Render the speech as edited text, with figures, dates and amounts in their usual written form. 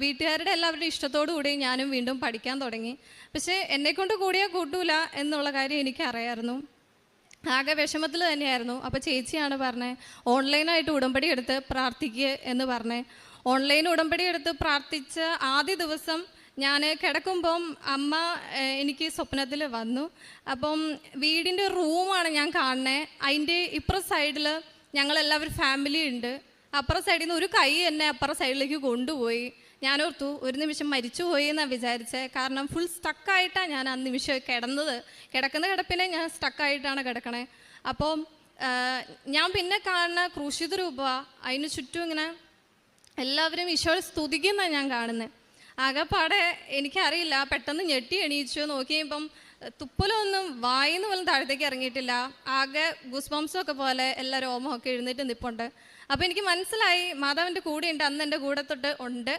വീട്ടുകാരുടെ എല്ലാവരുടെ ഇഷ്ടത്തോടു കൂടി ഞാനും വീണ്ടും പഠിക്കാൻ തുടങ്ങി. പക്ഷേ എന്നെക്കൊണ്ട് കൂടിയാൽ കൂട്ടൂല എന്നുള്ള കാര്യം എനിക്കറിയായിരുന്നു. ആകെ വിഷമത്തിൽ തന്നെയായിരുന്നു. അപ്പോൾ ചേച്ചിയാണ് പറഞ്ഞത് ഓൺലൈനായിട്ട് ഉടമ്പടി എടുത്ത് പ്രാർത്ഥിക്കുക എന്ന് പറഞ്ഞത്. ഓൺലൈൻ ഉടമ്പടി എടുത്ത് പ്രാർത്ഥിച്ച ആദ്യ ദിവസം ഞാൻ കിടക്കുമ്പം അമ്മ എനിക്ക് സ്വപ്നത്തിൽ വന്നു. അപ്പം വീടിൻ്റെ റൂമാണ് ഞാൻ കാണുന്നത്. അതിൻ്റെ ഇപ്പുറ സൈഡിൽ ഞങ്ങളെല്ലാവരും ഫാമിലി ഉണ്ട്. അപ്പുറം സൈഡിൽ നിന്ന് ഒരു കൈ എന്നെ അപ്പുറം സൈഡിലേക്ക് കൊണ്ടുപോയി. ഞാനോർത്തു ഒരു നിമിഷം മരിച്ചു പോയി എന്നാണ് വിചാരിച്ചത്. കാരണം ഫുൾ സ്റ്റക്കായിട്ടാണ് ഞാൻ ആ നിമിഷം കിടന്നത്. കിടക്കുന്ന കിടപ്പിനെ ഞാൻ സ്റ്റക്കായിട്ടാണ് കിടക്കണേ. അപ്പോൾ ഞാൻ പിന്നെ കാണുന്ന ക്രൂശിത രൂപ, അതിന് ചുറ്റും ഇങ്ങനെ എല്ലാവരും ഈശോയെ സ്തുതിക്കുന്നതാണ് ഞാൻ കാണുന്നത്. ആകെപ്പാടെ എനിക്കറിയില്ല, പെട്ടെന്ന് ഞെട്ടി എണീച്ചു. നോക്കിയപ്പം തുപ്പലൊന്നും വായിന്ന് പോലും താഴത്തേക്ക് ഇറങ്ങിയിട്ടില്ല. ആകെ ഗൂസ്ബംസൊക്കെ പോലെ എല്ലാ രോമമൊക്കെ എഴുന്നേറ്റ് നിൽപ്പുണ്ട്. അപ്പോൾ എനിക്ക് മനസ്സിലായി മാതാവിൻ്റെ കൂടെ ഉണ്ട്. അന്ന് എൻ്റെ കൂടെ തൊട്ട് ഉണ്ട്.